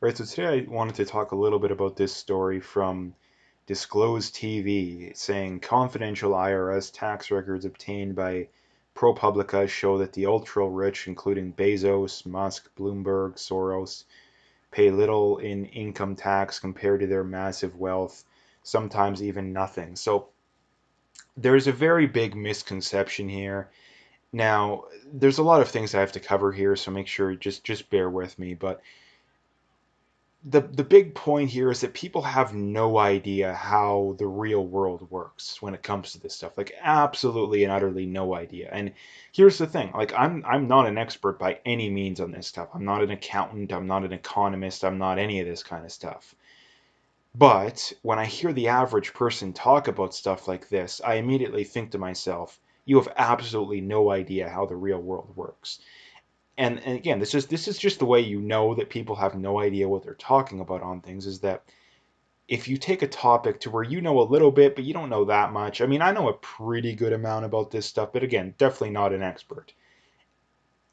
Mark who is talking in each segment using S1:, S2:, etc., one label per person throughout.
S1: Right, so today I wanted to talk a little bit about this story from Disclosed TV saying confidential IRS tax records obtained by ProPublica show that the ultra rich, including Bezos, Musk, Bloomberg, Soros, pay little in income tax compared to their massive wealth, sometimes even nothing. So there's a very big misconception here. Now, there's a lot of things I have to cover here, so make sure just bear with me, but the big point here is that people have no idea how the real world works when it comes to this stuff. Like absolutely and utterly no idea. And here's the thing, like I'm not an expert by any means on this stuff. I'm not an accountant, I'm not an economist, I'm not any of this kind of stuff. But when I hear the average person talk about stuff like this, I immediately think to myself, you have absolutely no idea how the real world works. And again, this is just the way you know that people have no idea what they're talking about on things is that if you take a topic to where you know a little bit but you don't know that much. I mean, I know a pretty good amount about this stuff, but again, definitely not an expert.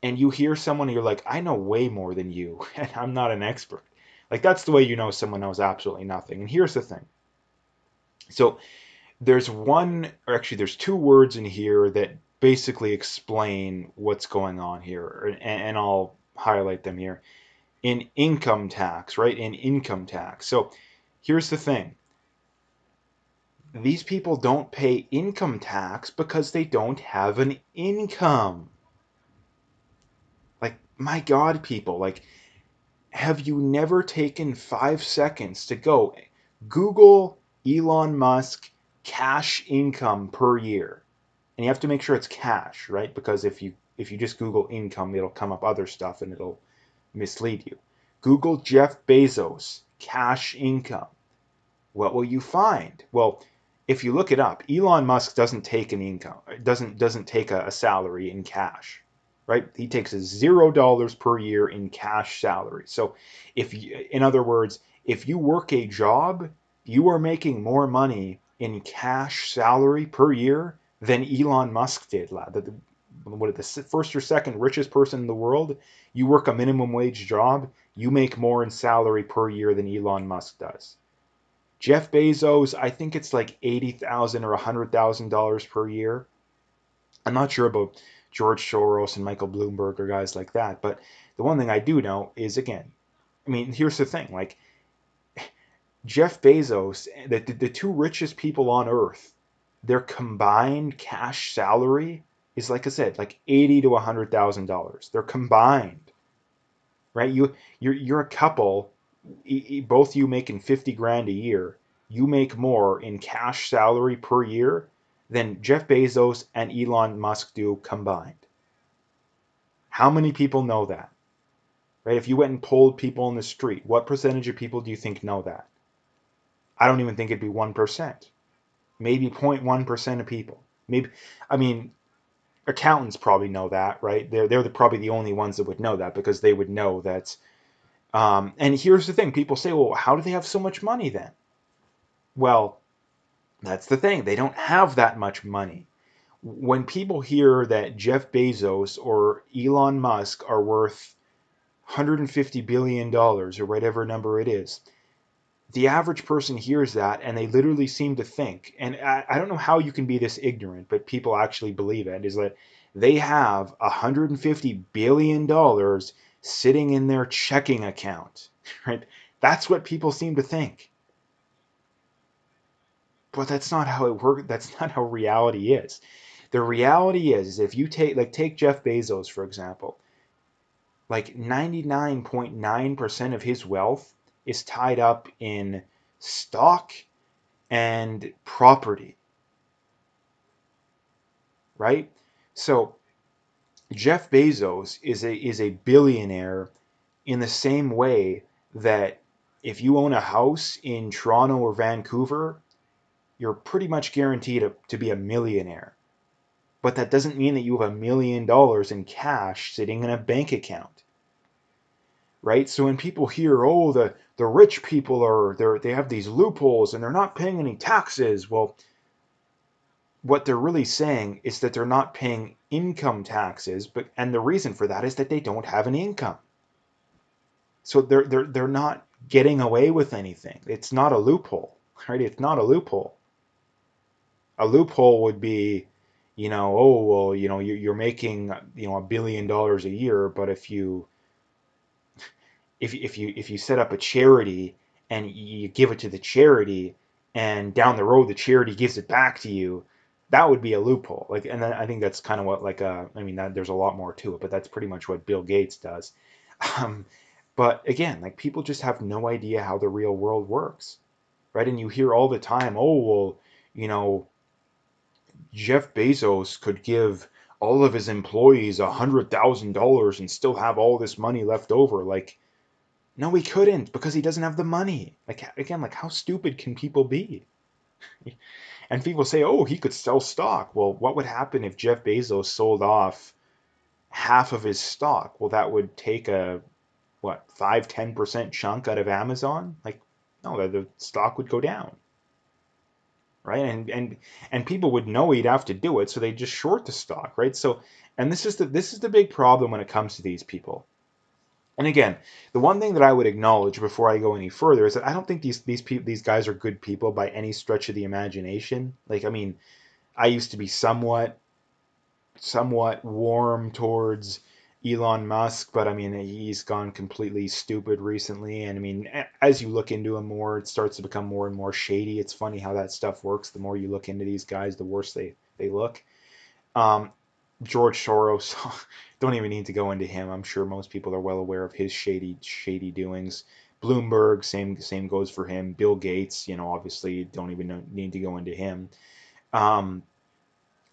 S1: And you hear someone and you're like, I know way more than you and I'm not an expert. Like that's the way you know someone knows absolutely nothing. And here's the thing. So there's one, or actually there's two words in here that basically explain what's going on here, and I'll highlight them here. In income tax, right? In income tax. So here's the thing. These people don't pay income tax because they don't have an income. Like, my God, people, like, have you never taken 5 seconds to go Google Elon Musk cash income per year? And you have to make sure it's cash, right? Because if you just Google income, it'll come up other stuff and it'll mislead you. Google Jeff Bezos cash income. What will you find? Well, if you look it up, Elon Musk doesn't take an income, doesn't take a salary in cash, right? He takes $0 per year in cash salary. So if you, in other words, if you work a job, you are making more money in cash salary per year than Elon Musk did. What the first or second richest person in the world? You work a minimum wage job, you make more in salary per year than Elon Musk does. Jeff Bezos, I think it's like 80,000 or $100,000 per year. I'm not sure about George Soros and Michael Bloomberg or guys like that, but the one thing I do know is again, I mean, here's the thing, like Jeff Bezos, the two richest people on earth, their combined cash salary is like I said, like 80 to $100,000. They're combined, right? You're a couple, both you making 50 grand a year. You make more in cash salary per year than Jeff Bezos and Elon Musk do combined. How many people know that? Right? If you went and polled people in the street, what percentage of people do you think know that? I don't even think it'd be 1%. Maybe 0.1% of people. Maybe, I mean, accountants probably know that, right? They're probably the only ones that would know that because they would know that. And here's the thing: people say, "Well, how do they have so much money then?" Well, that's the thing. They don't have that much money. When people hear that Jeff Bezos or Elon Musk are worth $150 billion or whatever number it is, the average person hears that and they literally seem to think, and I don't know how you can be this ignorant, but people actually believe it, is that they have $150 billion sitting in their checking account, right? That's what people seem to think. But that's not how it works. That's not how reality is. The reality is if you take Jeff Bezos for example, like 99.9% of his wealth is tied up in stock and property, right? So Jeff Bezos is a billionaire in the same way that if you own a house in Toronto or Vancouver, you're pretty much guaranteed to be a millionaire. But that doesn't mean that you have $1 million in cash sitting in a bank account, right? So when people hear, oh, the rich people they have these loopholes and they're not paying any taxes, well, what they're really saying is that they're not paying income taxes, and the reason for that is that they don't have an income. So they're not getting away with anything. It's not a loophole, right? It's not a loophole. A loophole would be, oh well, you're making, $1 billion a year, but if you set up a charity and you give it to the charity, and down the road the charity gives it back to you, that would be a loophole. Like, and then I think that's kind of what, like, I mean, there's a lot more to it, but that's pretty much what Bill Gates does. Um, but again, like, people just have no idea how the real world works, right? And you hear all the time, oh well, you know, Jeff Bezos could give all of his employees $100,000 and still have all this money left over. Like, no, he couldn't, because he doesn't have the money. Like, again, like, how stupid can people be? And people say, oh, he could sell stock. Well, what would happen if Jeff Bezos sold off half of his stock? Well, that would take a, what, 5-10% chunk out of Amazon? Like, no, the stock would go down, right? And people would know he'd have to do it, so they just short the stock, right? So, and this is the big problem when it comes to these people. And again, the one thing that I would acknowledge before I go any further is that I don't think these guys are good people by any stretch of the imagination. Like, I mean, I used to be somewhat warm towards Elon Musk, but I mean, he's gone completely stupid recently. And I mean, as you look into him more, it starts to become more and more shady. It's funny how that stuff works. The more you look into these guys, the worse they look. Um, George Soros, don't even need to go into him. I'm sure most people are well aware of his shady doings. Bloomberg, same goes for him. Bill Gates, obviously don't even need to go into him. Um,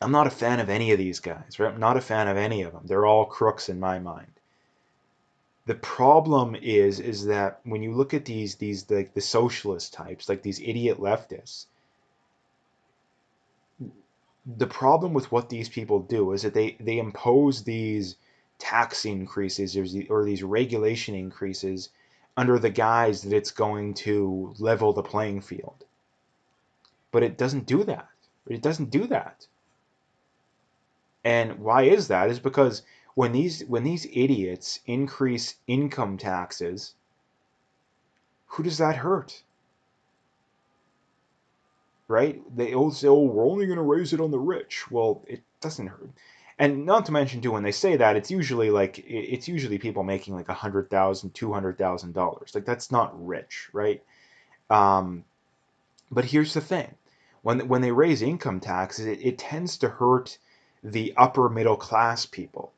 S1: I'm not a fan of any of these guys, right? I'm not a fan of any of them. They're all crooks in my mind. The problem is that when you look at these like the socialist types, like these idiot leftists, the problem with what these people do is that they impose these tax increases or these regulation increases under the guise that it's going to level the playing field. But it doesn't do that. It doesn't do that. And why is that? Is because when these idiots increase income taxes, who does that hurt? Right? They all say, "Oh, we're only going to raise it on the rich." Well, it doesn't hurt. And not to mention too, when they say that, it's usually people making like $100,000, $200,000. Like, that's not rich, right? Um, but here's the thing: when they raise income taxes, it tends to hurt the upper middle class people,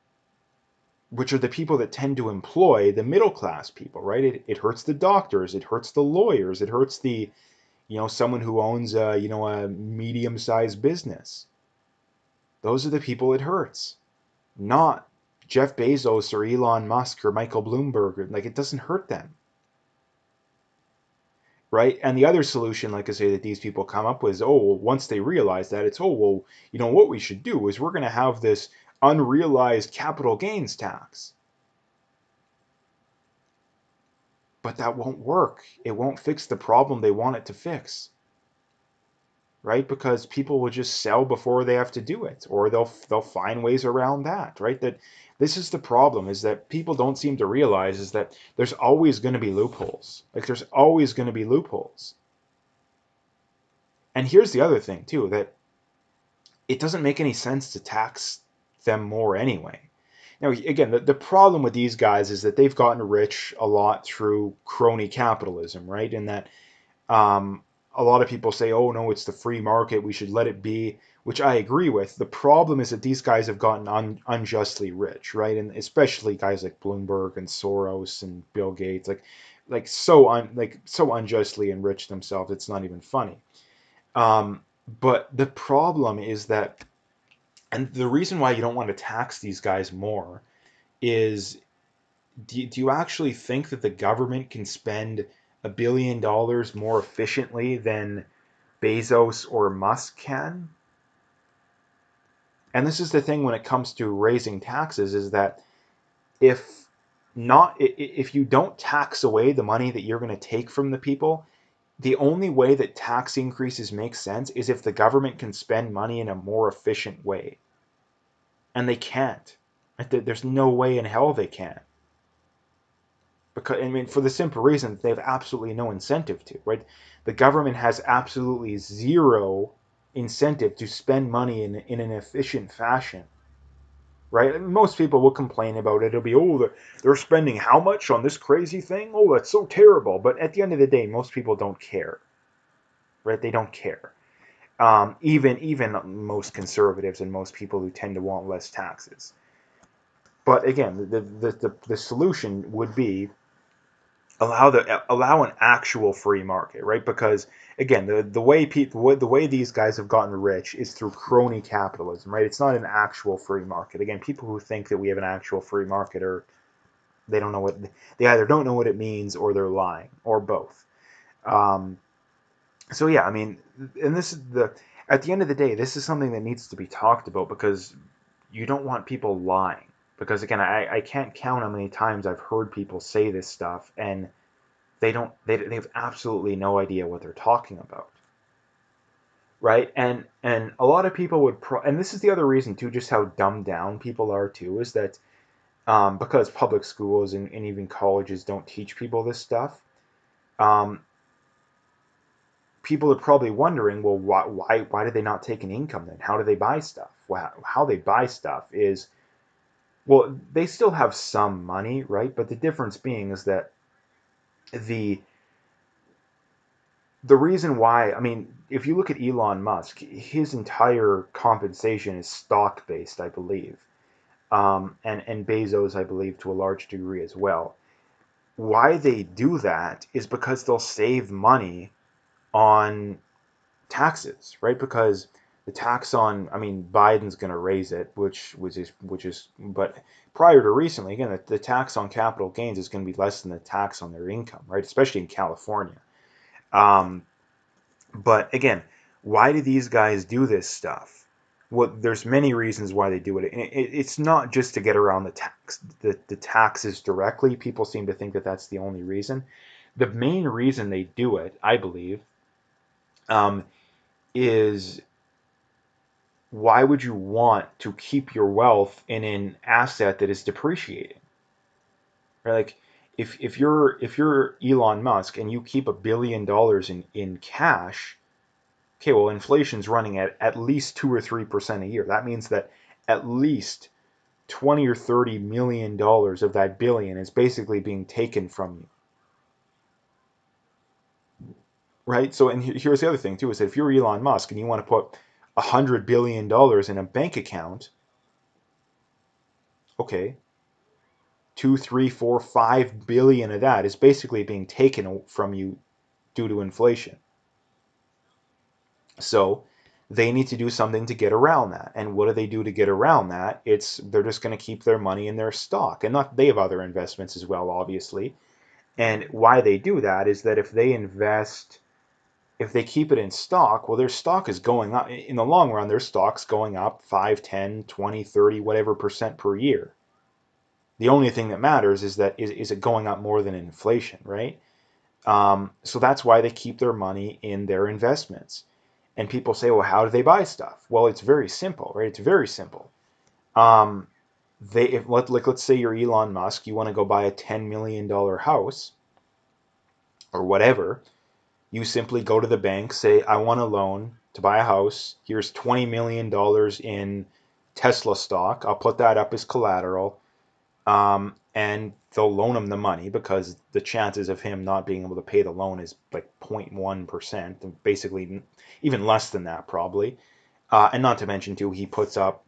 S1: which are the people that tend to employ the middle class people, right? It hurts the doctors, it hurts the lawyers, it hurts the, someone who owns a medium sized business. Those are the people it hurts, not Jeff Bezos or Elon Musk or Michael Bloomberg. Like, it doesn't hurt them, right? And the other solution, like I say, that these people come up with is, oh, well, once they realize that, it's, oh, well, what we should do is we're going to have this unrealized capital gains tax. But that won't work. It won't fix the problem they want it to fix, right? Because people will just sell before they have to do it, or they'll find ways around that, right? That this is the problem, is that people don't seem to realize is that there's always going to be loopholes. Like, there's always going to be loopholes. And here's the other thing too, that it doesn't make any sense to tax them more anyway. Now, again, the problem with these guys is that they've gotten rich a lot through crony capitalism, right? And that Um, a lot of people say, oh, no, it's the free market, we should let it be, which I agree with. The problem is that these guys have gotten unjustly rich, right? And especially guys like Bloomberg and Soros and Bill Gates, like so unjustly enriched themselves. It's not even funny. But the problem is that, and the reason why you don't want to tax these guys more is, do you actually think that the government can spend $1 billion more efficiently than Bezos or Musk can? And this is the thing when it comes to raising taxes, is that if you don't tax away the money that you're going to take from the people, the only way that tax increases make sense is if the government can spend money in a more efficient way. And they can't. There's no way in hell they can. Because, I mean, for the simple reason that they have absolutely no incentive to, right? The government has absolutely zero incentive to spend money in an efficient fashion, right? And most people will complain about it. It'll be, oh, they're spending how much on this crazy thing? Oh, that's so terrible. But at the end of the day, most people don't care, right? They don't care. Even most conservatives and most people who tend to want less taxes. But again, the solution would be allow an actual free market, right? Because again, the way these guys have gotten rich is through crony capitalism, right? It's not an actual free market. Again, people who think that we have an actual free market are they don't know what they either don't know what it means or they're lying or both. Um, so yeah, I mean, and this is the at the end of the day, this is something that needs to be talked about because you don't want people lying. Because again, I can't count how many times I've heard people say this stuff and they have absolutely no idea what they're talking about, right? And a lot of people and this is the other reason too, just how dumbed down people are too, is that because public schools and even colleges don't teach people this stuff. um, People are probably wondering, well, why do they not take an income then? How do they buy stuff? Well, how they buy stuff is, well, they still have some money, right? But the difference being is that the the reason why, I mean, if you look at Elon Musk, his entire compensation is stock based, I believe, and Bezos, I believe, to a large degree as well. Why they do that is because they'll save money on taxes, right? Because the tax on, I mean, Biden's going to raise it, but prior to recently, again, the tax on capital gains is going to be less than the tax on their income, right? Especially in California. Um, But again, why do these guys do this stuff? Well, there's many reasons why they do it. It's not just to get around the taxes directly. People seem to think that that's the only reason. The main reason they do it, I believe, um, is why would you want to keep your wealth in an asset that is depreciating? Right? Like if you're Elon Musk and you keep $1 billion in cash. Okay, well, inflation's running at least 2 or 3% a year. That means that at least 20 or 30 million dollars of that billion is basically being taken from you, right? So, and here's the other thing too: is that if you're Elon Musk and you want to put $100 billion in a bank account, okay, 2, 3, 4, 5 billion of that is basically being taken from you due to inflation. So they need to do something to get around that. And what do they do to get around that? They're just going to keep their money in their stock. And not they have other investments as well, obviously. And why they do that is that if they keep it in stock, well, their stock is going up. In the long run, their stock's going up 5, 10, 20, 30, whatever percent per year. The only thing that matters is it going up more than inflation, right? So that's why they keep their money in their investments. And people say, well, how do they buy stuff? Well, it's very simple, right? It's very simple. Um, let's say you're Elon Musk, you want to go buy a $10 million house or whatever. You simply go to the bank, say, I want a loan to buy a house. Here's $20 million in Tesla stock. I'll put that up as collateral. And they'll loan him the money because the chances of him not being able to pay the loan is like 0.1%, and basically even less than that probably. And not to mention too, he puts up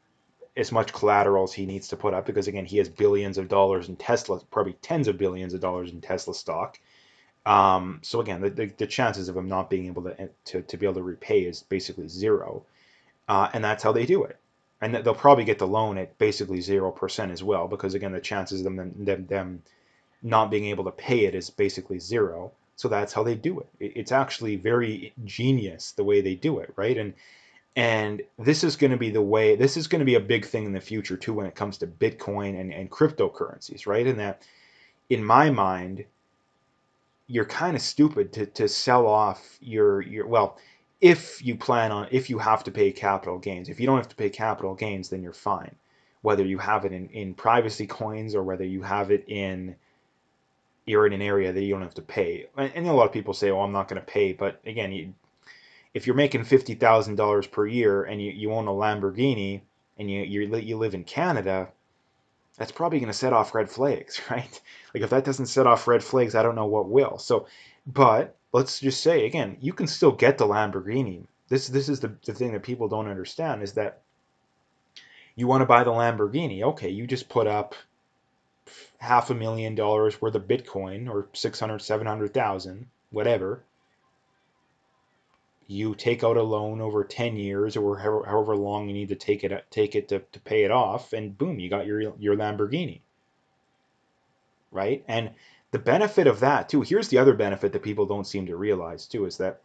S1: as much collateral as he needs to put up because again, he has billions of dollars in Tesla, probably tens of billions of dollars in Tesla stock. So again, the chances of him not being able to be able to repay is basically zero, and that's how they do it. And they'll probably get the loan at basically 0% as well, because again, the chances of them not being able to pay it is basically zero. So that's how they do it. It's actually very genius the way they do it, right? And this is going to be the way. This is going to be a big thing in the future too when it comes to Bitcoin and cryptocurrencies, right? And that, in my mind, you're kind of stupid to sell off your well, if you have to pay capital gains. If you don't have to pay capital gains, then you're fine, whether you have it in privacy coins or whether you have it in you're in an area that you don't have to pay. And a lot of people say, "Oh, I'm not going to pay," but again, if you're making $50,000 per year and you own a Lamborghini and you live in Canada, that's probably going to set off red flags, right? Like if that doesn't set off red flags, I don't know what will. So, but let's just say again, you can still get the Lamborghini. This is the thing that people don't understand is that you want to buy the Lamborghini. Okay, you just put up $500,000 worth of Bitcoin or 600, 700,000, whatever. You take out a loan over 10 years or however long you need to take it to pay it off, and boom, you got your Lamborghini, right? And the benefit of that too, here's the other benefit that people don't seem to realize too, is that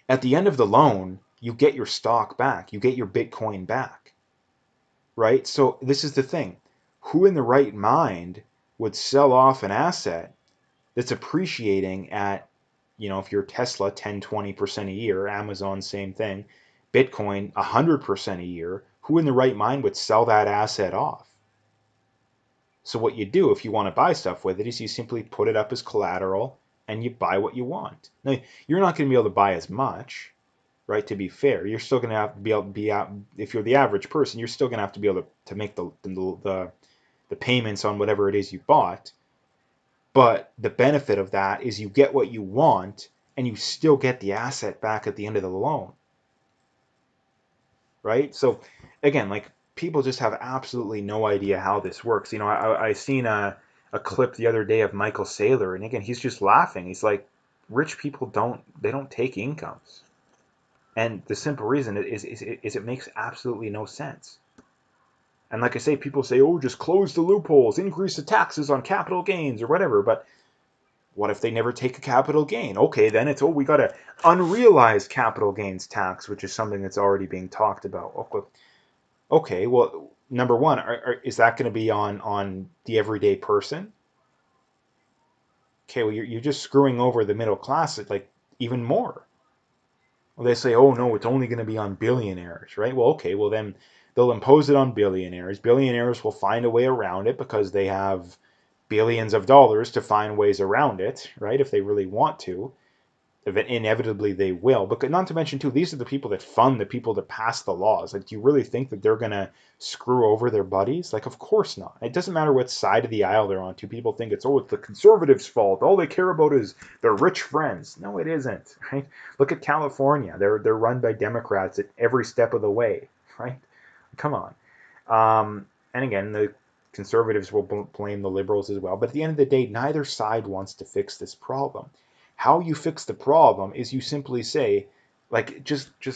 S1: at the end of the loan, you get your stock back, you get your Bitcoin back, right? So this is the thing. Who in the right mind would sell off an asset that's appreciating at, if you're Tesla, 10, 20% a year, Amazon, same thing, Bitcoin, 100% a year, who in the right mind would sell that asset off? So what you do if you want to buy stuff with it is you simply put it up as collateral and you buy what you want. Now, you're not going to be able to buy as much, right? To be fair, you're still going to have to be able to be out. If you're the average person, you're still going to have to be able to make the payments on whatever it is you bought. But the benefit of that is you get what you want and you still get the asset back at the end of the loan, right? So again, like people just have absolutely no idea how this works. I seen a clip the other day of Michael Saylor, and again, he's just laughing. He's like, rich people don't take incomes. And the simple reason is it makes absolutely no sense. And like I say, people say, oh, just close the loopholes, increase the taxes on capital gains or whatever. But what if they never take a capital gain? Okay, then it's, we got an unrealized capital gains tax, which is something that's already being talked about. Okay, well, number one, is that going to be on the everyday person? Okay, well, you're just screwing over the middle class like even more. Well, they say, oh no, it's only going to be on billionaires, right? Well, okay, well then they'll impose it on billionaires. Billionaires will find a way around it because they have billions of dollars to find ways around it, right? If they really want to. Inevitably they will. But not to mention too, these are the people that fund the people that pass the laws. Like, do you really think that they're gonna screw over their buddies? Like, of course not. It doesn't matter what side of the aisle they're on. Two people think it's the conservatives' fault. All they care about is their rich friends. No, it isn't. Right? Look at California. They're run by Democrats at every step of the way. Right? Come on. And again, the conservatives will blame the liberals as well. But at the end of the day, neither side wants to fix this problem. How you fix the problem is you simply say, like, just for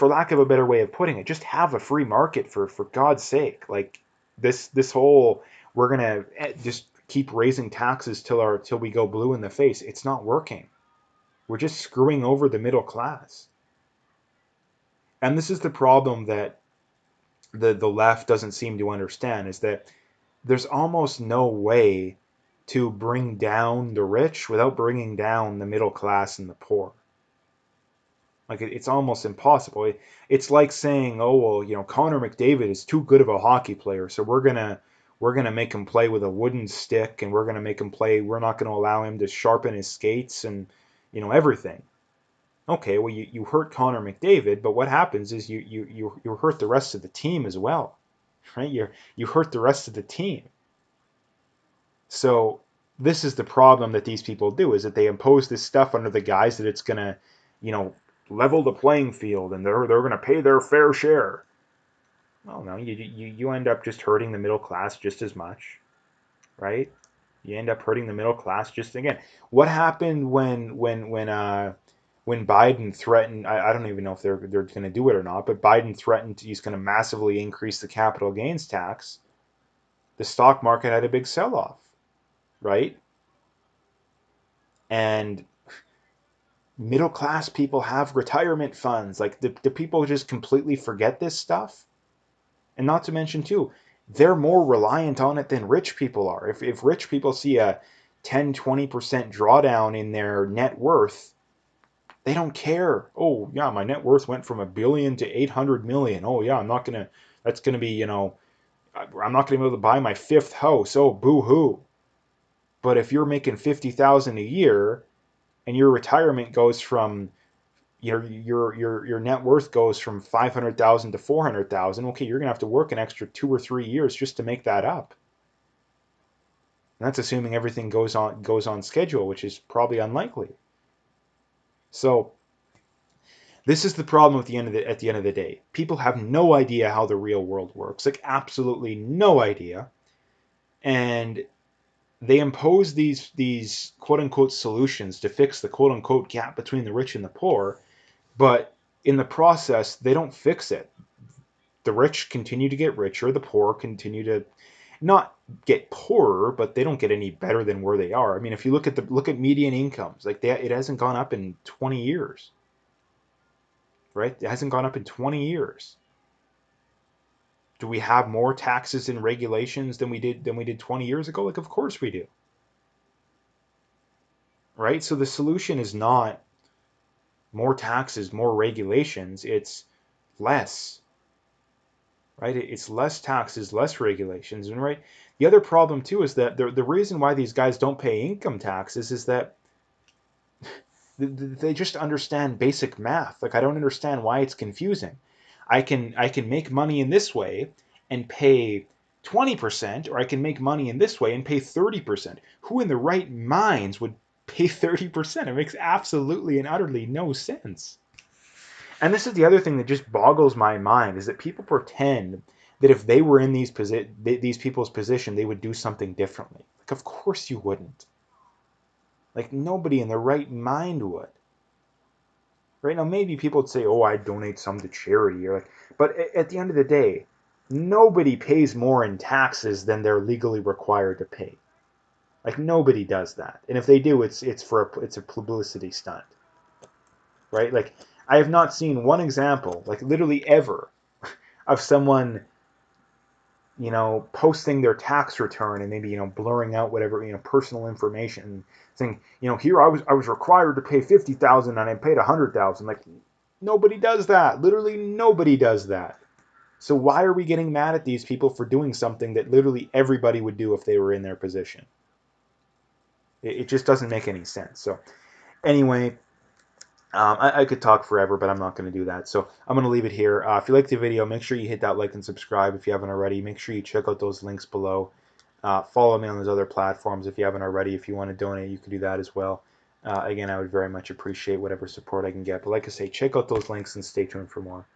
S1: lack of a better way of putting it, just have a free market for God's sake. Like this whole we're gonna just keep raising taxes till we go blue in the face. It's not working. We're just screwing over the middle class. And this is the problem that the left doesn't seem to understand, is that there's almost no way to bring down the rich without bringing down the middle class and the poor. Like it's almost impossible. It's like saying, "Oh well, Connor McDavid is too good of a hockey player, so we're gonna make him play with a wooden stick, and we're gonna make him play. We're not gonna allow him to sharpen his skates and everything." Okay, well you hurt Connor McDavid, but what happens is you hurt the rest of the team as well, right? You hurt the rest of the team. So this is the problem that these people do, is that they impose this stuff under the guise that it's gonna, you know, level the playing field and they're gonna pay their fair share. Well, no, you end up just hurting the middle class just as much, right? You end up hurting the middle class just again. What happened when Biden threatened? I don't even know if they're going to do it or not, but Biden threatened he's going to massively increase the capital gains tax. The stock market had a big sell-off, right? And middle class people have retirement funds. Like, do people just completely forget this stuff? And not to mention too, they're more reliant on it than rich people are. If rich people see a 10-20% drawdown in their net worth, they don't care. Oh yeah, my net worth went from $1 billion to 800 million. Oh yeah, I'm not gonna. That's gonna be I'm not going to be able to buy my fifth house. Oh, boo-hoo. But if you're making 50,000 a year and your retirement goes from your net worth goes from 500,000 to 400,000, okay, you're going to have to work an extra 2 or 3 years just to make that up. And that's assuming everything goes on schedule, which is probably unlikely. So this is the problem at the end of the day. People have no idea how the real world works, like absolutely no idea, and they impose these quote unquote solutions to fix the quote unquote gap between the rich and the poor, but in the process they don't fix it. The rich continue to get richer, the poor continue to not get poorer, but they don't get any better than where they are. I mean, if you look at median incomes, like that, it hasn't gone up in 20 years, right? It hasn't gone up in 20 years. Do we have more taxes and regulations than we did 20 years ago? Like, of course we do, right? So the solution is not more taxes, more regulations. It's less, right? It's less taxes, less regulations, and right. The other problem too is that the reason why these guys don't pay income taxes is that they just understand basic math. Like, I don't understand why it's confusing. I can make money in this way and pay 20%, or I can make money in this way and pay 30%. Who in the right minds would pay 30%? It makes absolutely and utterly no sense. And this is the other thing that just boggles my mind, is that people pretend that if they were in these people's position, they would do something differently. Like, of course you wouldn't. Like, nobody in their right mind would. Right now, maybe people would say, "Oh, I donate some to charity," or like, but at the end of the day, nobody pays more in taxes than they're legally required to pay. Like, nobody does that, and if they do, it's a publicity stunt, right? Like, I have not seen one example, like literally ever, of someone posting their tax return and maybe blurring out whatever personal information, saying here I was required to pay 50,000 and I paid 100,000. Like, nobody does that. Literally nobody does that. So why are we getting mad at these people for doing something that literally everybody would do if they were in their position? It just doesn't make any sense. So anyway, I could talk forever, but I'm not going to do that. So I'm going to leave it here. If you liked the video, make sure you hit that like and subscribe if you haven't already. Make sure you check out those links below. Follow me on those other platforms if you haven't already. If you want to donate, you can do that as well. Again, I would very much appreciate whatever support I can get. But like I say, check out those links and stay tuned for more.